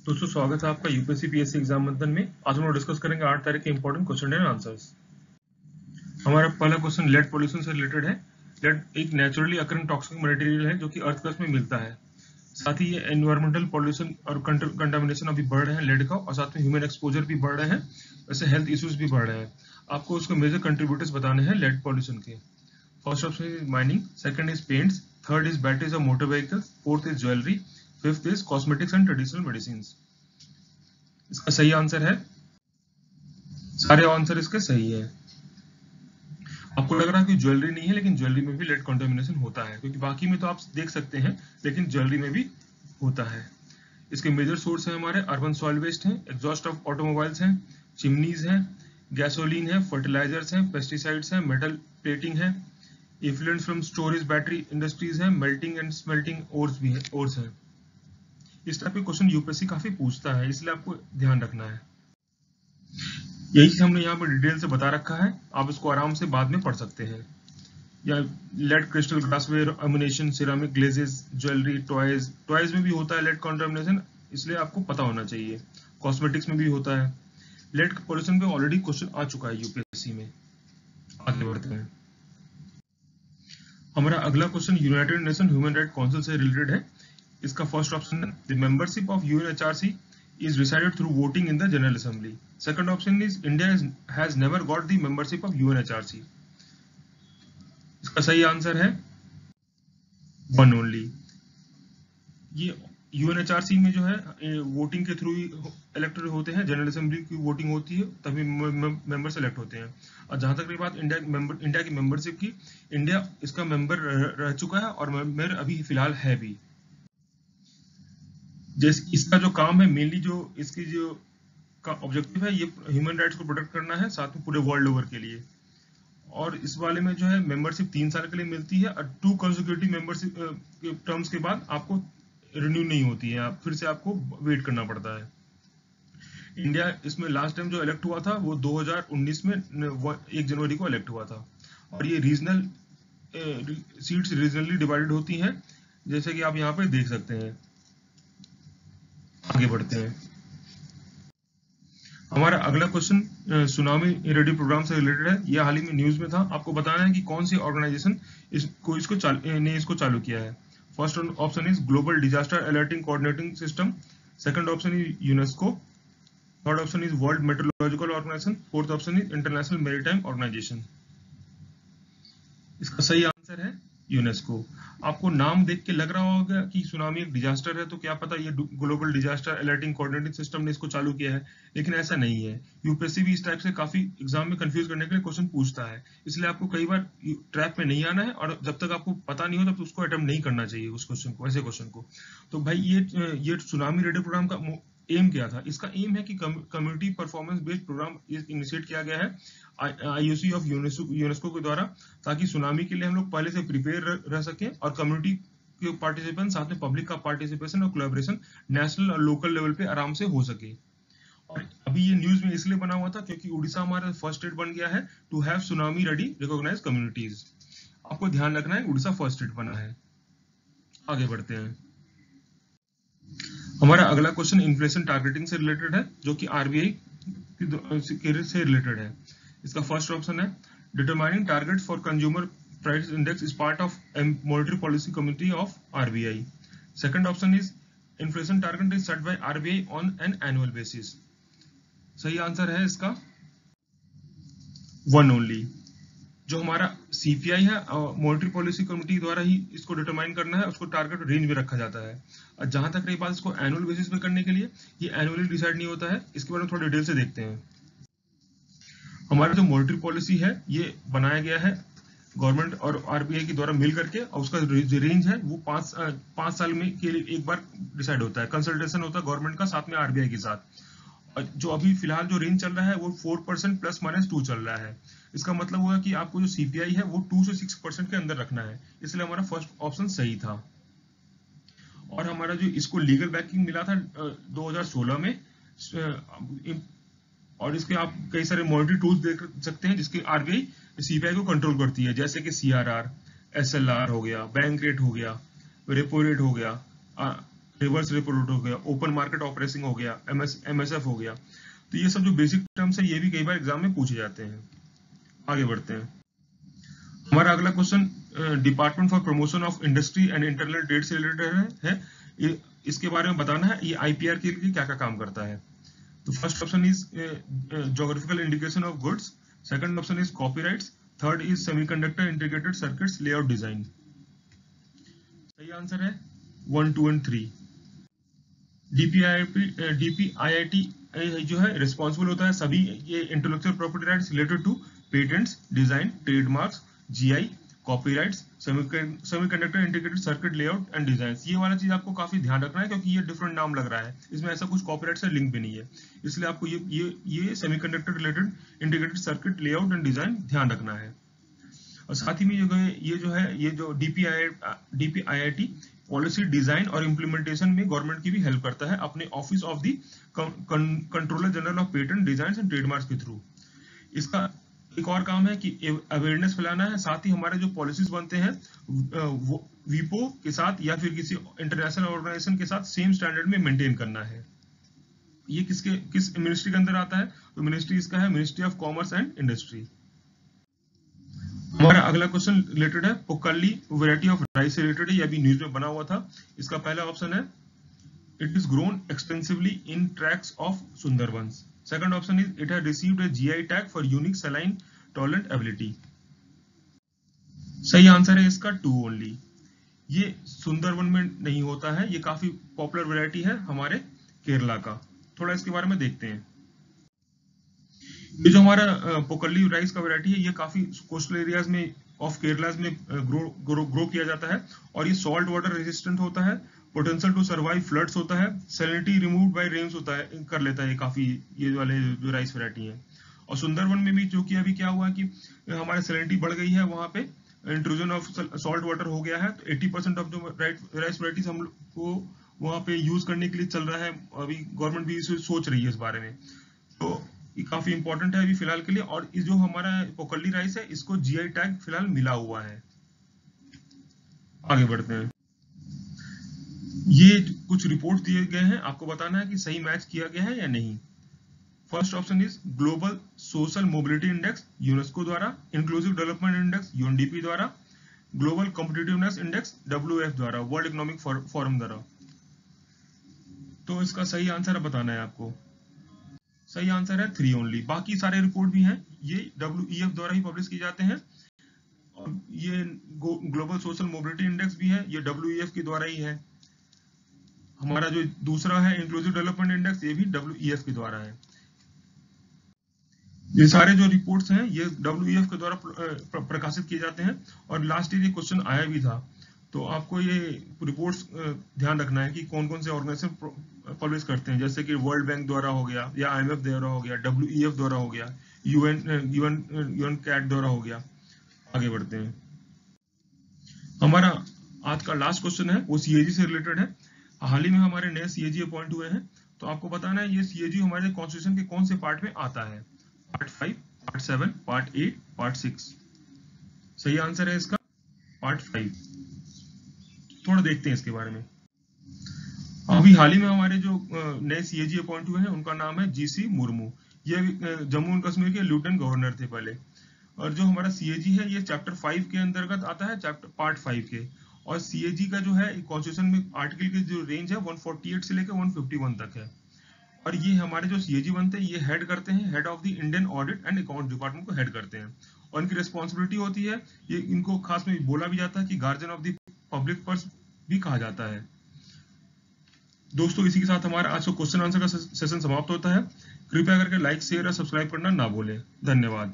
दोस्तों स्वागत है आपका यूपीएससी पीएससी एग्जाम मंथन में। आज हम लोग डिस्कस करेंगे 8 तारीख के इंपॉर्टेंट क्वेश्चन एंड आंसर्स। हमारा पहला क्वेश्चन लेड पॉल्यूशन से रिलेटेड है। लेड एक नेचुरली अकरिंग टॉक्सिक मटेरियल है जो कि अर्थ क्रस्ट में मिलता है। साथ ही ये एनवायरमेंटल पॉल्यूशन और कंटामिनेशन अभी बढ़ रहे हैं लेड का, और साथ में ह्यूमन एक्सपोजर भी बढ़ रहे हैं, वैसे हेल्थ इश्यूज भी बढ़ रहे हैं। आपको उसके मेजर कंट्रीब्यूटर्स बताने हैं लेड पॉल्यूशन के। First option is mining, second is paints, third is batteries और motor vehicles, fourth is jewellery, fifth is cosmetics and traditional medicine. इसका सही आंसर है, सारे आंसर इसके सही है। आपको लग रहा है कि ज्वेलरी नहीं है, लेकिन ज्वेलरी में भी लेड कंटामिनेशन होता है, क्योंकि बाकी में तो आप देख सकते हैं, लेकिन ज्वेलरी में भी होता है। इसके मेजर सोर्स है हमारे अर्बन सॉइल वेस्ट हैं, एग्जॉस्ट ऑफ ऑटोमोबाइल्स हैं, चिमनीज हैं, गैसोलीन है, फर्टिलाइजर्स हैं, पेस्टिसाइड्स हैं, मेटल प्लेटिंग है, इफ्लुएंस फ्रॉम स्टोरेज बैटरी इंडस्ट्रीज है, मेल्टिंग एंड स्मेल्टिंग ओर्स भी है, ओर्स हैं। इस टाइप के क्वेश्चन यूपीएससी काफी पूछता है, इसलिए आपको ध्यान रखना है। यही चीज हमने यहाँ पर डिटेल से बता रखा है, आप इसको आराम से बाद में पढ़ सकते हैं। या lead crystal glassware, ammunition, ceramic glazes, jewellery, toys में भी होता है लेड कंटामिनेशन, इसलिए आपको पता होना चाहिए। कॉस्मेटिक्स में भी होता है। लेड पॉल्यूशन पे ऑलरेडी क्वेश्चन आ चुका है यूपीएससी में। आगे बढ़ते हैं। हमारा अगला question United nation human right council से रिलेटेड है। इसका फर्स्ट ऑप्शन है the membership of UNHRC is decided through voting in the General Assembly. Second option is India has never got the membership of UNHRC. इसका सही answer है one only. ये UNHRC में जो है वोटिंग के थ्रू ही elected होते हैं, जनरल असेंबली की वोटिंग होती है तभी मेंबर सेलेक्ट होते हैं। और जहां तक रही बात इंडिया की मेंबरशिप की, इंडिया इसका मेंबर रह चुका है और मेंबर अभी फिलहाल है भी। जैसे इसका जो काम है मेनली, जो इसकी जो का ऑब्जेक्टिव है, ये ह्यूमन राइट्स को प्रोटेक्ट करना है, साथ में पूरे वर्ल्ड ओवर के लिए। और इस वाले में जो है मेंबरशिप 3 साल के लिए मिलती है, और 2 कंसेक्यूटिव मेंबरशिप टर्म्स के बाद आपको रिन्यू नहीं होती है, फिर से आपको वेट करना पड़ता है। इंडिया इसमें लास्ट टाइम जो इलेक्ट हुआ था वो 2019 में 1 जनवरी को इलेक्ट हुआ था। और ये रीजनल सीट्स रीजनली डिवाइडेड होती हैं, जैसे कि आप यहाँ पे देख सकते हैं। आगे बढ़ते हैं। हमारा अगला क्वेश्चन सुनामी रेडी प्रोग्राम से रिलेटेड है। यह हाल ही में न्यूज में था। आपको बताना है कि कौन सी ऑर्गेनाइजेशन इसको चालू किया है। First option is Global Disaster Alerting Coordinating System, second option is UNESCO, third option is World Meteorological Organization, fourth option is International Maritime Organization. इसका सही आंसर है यूनेस्को। आपको नाम देख के लग रहा होगा कि सुनामी एक डिजास्टर है, तो क्या पता ये global Disaster Alerting Coordinating system ने इसको चालू किया है, लेकिन ऐसा नहीं है। यूपीएससी भी इस टाइप से काफी एग्जाम में कंफ्यूज करने के लिए क्वेश्चन पूछता है, इसलिए आपको कई बार ट्रैप में नहीं आना है, और जब तक आपको पता नहीं हो तब उसको अटेम्प्ट नहीं करना चाहिए उस क्वेश्चन को, ऐसे क्वेश्चन को। तो भाई ये सुनामी रेडियो प्रोग्राम का एम क्या था? इसका एम है कि community performance based programme initiate किया गया है आईओसी ऑफ यूनेस्को के द्वारा, ताकि सुनामी के लिए हम लोग पहले से प्रिपेयर रह सकें, और कम्युनिटी के पार्टिसिपेशन, साथ में पब्लिक का पार्टिसिपेशन और कोलैबोरेशन नेशनल और लोकल लेवल पे आराम से हो सके। और अभी ये न्यूज में इसलिए बना हुआ था क्योंकि उड़ीसा हमारा फर्स्ट स्टेट बन गया है to have tsunami ready recognised communities. आपको ध्यान रखना है, उड़ीसा फर्स्ट स्टेट बना है। आगे बढ़ते हैं। हमारा अगला क्वेश्चन इन्फ्लेशन टारगेटिंग से रिलेटेड है, जो कि आरबीआई से रिलेटेड है। इसका फर्स्ट ऑप्शन है determining targets for consumer price index is part of monetary policy committee of RBI. Second option is inflation target is set by RBI on an annual basis. सही answer है इसका one only. जो हमारा CPI है, monetary policy committee द्वारा ही इसको determine करना है, उसको टारगेट रेंज में रखा जाता है। और जहां तक रही बात इसको एनुअल बेसिस पे करने के लिए, ये एनुअली डिसाइड नहीं होता है। इसके बारे में थोड़ा डिटेल से देखते हैं। हमारा जो मॉनेटरी पॉलिसी है, ये बनाया गया है गवर्नमेंट और आरबीआई के द्वारा मिल करके, और उसका जो रेंज है वो 5 साल में के लिए एक बार डिसाइड होता है। कंसल्टेशन होता है गवर्नमेंट का साथ में आरबीआई के साथ। और जो अभी फिलहाल जो रेंज चल रहा है वो 4% ±2 चल रहा है। इसका मतलब हुआ कि आपको जो सीपीआई है वो 2 से 6% के अंदर रखना है, इसलिए हमारा फर्स्ट ऑप्शन सही था। और हमारा जो इसको लीगल बैकिंग मिला था 2016 में, और इसके आप कई सारे मॉनेटरी टूल्स देख सकते हैं जिसके आरबीआई सीपीआई को कंट्रोल करती है, जैसे कि सीआरआर, एसएलआर हो गया, बैंक रेट हो गया, रेपो रेट हो गया, रिवर्स रेपो रेट हो गया, ओपन मार्केट ऑपरेसिंग हो गया, एमएसएफ हो गया। तो ये सब जो बेसिक टर्म्स है ये भी कई बार एग्जाम में पूछे जाते हैं। आगे बढ़ते हैं। हमारा अगला question department for promotion of industry and internal trade से रिलेटेड है। इसके बारे में बताना है ये आईपीआर के लिए क्या क्या काम करता है। तो first option is geographical indication of goods, second option is copyrights, third is semiconductor integrated circuits layout design. सही आंसर है 1, 2 एंड 3। डीपीआईआईटी जो है रिस्पॉन्सिबल होता है सभी ये intellectual property rights related to patents, design, trademarks, GI, copyrights, semiconductor integrated circuit layout and design. ये वाला चीज आपको काफी ध्यान रखना है क्योंकि ये डिफरेंट नाम लग रहा है, इसमें ऐसा कुछ कॉपीराइट से लिंक भी नहीं है, इसलिए आपको ये semiconductor related integrated circuit layout and design ध्यान रखना है। और साथ ही में ये जो डीपीआईआईटी पॉलिसी डिजाइन और इम्प्लीमेंटेशन में गवर्नमेंट की भी हेल्प करता है अपने office of the controller general of patent, design and trademarks के थ्रू। इसका एक और काम है कि अवेयरनेस फैलाना है, साथ ही हमारे जो पॉलिसीज बनते हैं वीपो के साथ या फिर किसी इंटरनेशनल ऑर्गेनाइजेशन के साथ सेम स्टैंडर्ड में मेंटेन करना है। ये किस मिनिस्ट्री के अंदर आता है? तो मिनिस्ट्री इसका है ministry of commerce and industry. हमारा अगला क्वेश्चन रिलेटेड है पोकल्ली वैरायटी ऑफ राइस से रिलेटेड है, ये अभी न्यूज में बना हुआ था। इसका पहला ऑप्शन है it is grown extensively in tracts of Sundarbans. Second option is it has received a GI tag for unique saline tolerant ability. सही आंसर है इसका 2 ओनली। ये सुंदरबन में नहीं होता है, ये काफी पॉपुलर वैरायटी है हमारे केरला का। थोड़ा इसके बारे में देखते हैं। ये जो हमारा पोकल्ली राइस का वैरायटी है ये काफी कोस्टल एरियाज में ऑफ केरला में ग्रो किया जाता है और ये सॉल्ट वाटर रेजिस्टेंट होता है, पोटेंशियल टू सर्वाइव फ्लड्स होता है, सैलिनिटी रिमूव्ड बाय रेन्स होता है, कर लेता है काफी ये वाले जो राइस वैरायटी है। और सुंदरबन में भी जो कि अभी क्या हुआ कि हमारे सैलिनिटी बढ़ गई है, वहां पे इंट्रूजन ऑफ सॉल्ट वाटर हो गया है, तो 80% ऑफ जो राइस वैराइटीज हम लोग को वहां पे यूज करने के लिए चल रहा है। अभी गवर्नमेंट भी सोच रही है इस बारे में, तो ये काफी इंपॉर्टेंट है अभी फिलहाल के लिए। और इस जो हमारा पोकल्ली राइस है इसको जीआई टैग फिलहाल मिला हुआ है। आगे बढ़ते हैं। ये कुछ रिपोर्ट दिए गए हैं, आपको बताना है कि सही मैच किया गया है या नहीं। First option is global social mobility index UNESCO द्वारा, इंक्लूसिव डेवलपमेंट इंडेक्स यूएनडीपी द्वारा, ग्लोबल कॉम्पिटिटिवनेस इंडेक्स डब्ल्यूएफ द्वारा, वर्ल्ड इकोनॉमिक फोरम द्वारा। तो इसका सही आंसर बताना है आपको। सही आंसर है 3 ओनली। बाकी सारे रिपोर्ट भी हैं ये डब्ल्यूईएफ द्वारा ही पब्लिश किए जाते हैं, और ये ग्लोबल सोशल मोबिलिटी इंडेक्स भी है ये डब्ल्यूईएफ के द्वारा ही है। हमारा जो दूसरा है इंक्लूसिव डेवलपमेंट इंडेक्स ये भी डब्ल्यूईएफ के द्वारा है। ये सारे जो रिपोर्ट्स हैं ये डब्ल्यूईएफ के द्वारा प्रकाशित किए जाते हैं। और लास्ट ईयर ये क्वेश्चन आया भी था, तो आपको ये रिपोर्ट्स ध्यान रखना है कि कौन कौन से ऑर्गेनाइजेशन पब्लिश करते हैं, जैसे कि वर्ल्ड बैंक द्वारा हो गया या आईएमएफ द्वारा हो गया, डब्ल्यूईएफ द्वारा हो गया, यूएन कैट द्वारा हो गया। आगे बढ़ते हैं। हमारा आज का लास्ट क्वेश्चन है वो सीएजी से रिलेटेड है। हाल ही में हमारे नए सीएजी अपॉइंट हुए हैं, तो आपको बताना है ये सीएजी हमारे कॉन्स्टिट्यूशन के कौन से पार्ट में आता है। Part 5, part 7, part 8, part 6। सही आंसर है इसका पार्ट 5। थोड़ा देखते हैं इसके बारे में। अभी हाल ही में हमारे जो नए सीएजी अपॉइंट हुए हैं उनका नाम है जीसी मुर्मू। ये जम्मू एंड कश्मीर के लेफ्टिनेंट गवर्नर थे पहले। और जो हमारा सीएजी है ये चैप्टर 5 के अंतर्गत आता है, चैप्टर पार्ट 5 के। और सीएजी का जो है कॉन्स्टिट्यूशन में आर्टिकल की जो रेंज है 148 से लेकर 151 तक है। और ये हमारे जो सीएजी बनते हैं ये हेड करते हैं, head of the Indian audit and account department को हेड करते हैं। और इनकी रिस्पॉन्सिबिलिटी होती है, ये इनको खास में बोला भी जाता है कि guardian of the public purse भी कहा जाता है। दोस्तों इसी के साथ हमारा आज का क्वेश्चन आंसर का सेशन समाप्त होता है। कृपया करके लाइक, शेयर और सब्सक्राइब करना ना भूलें। धन्यवाद।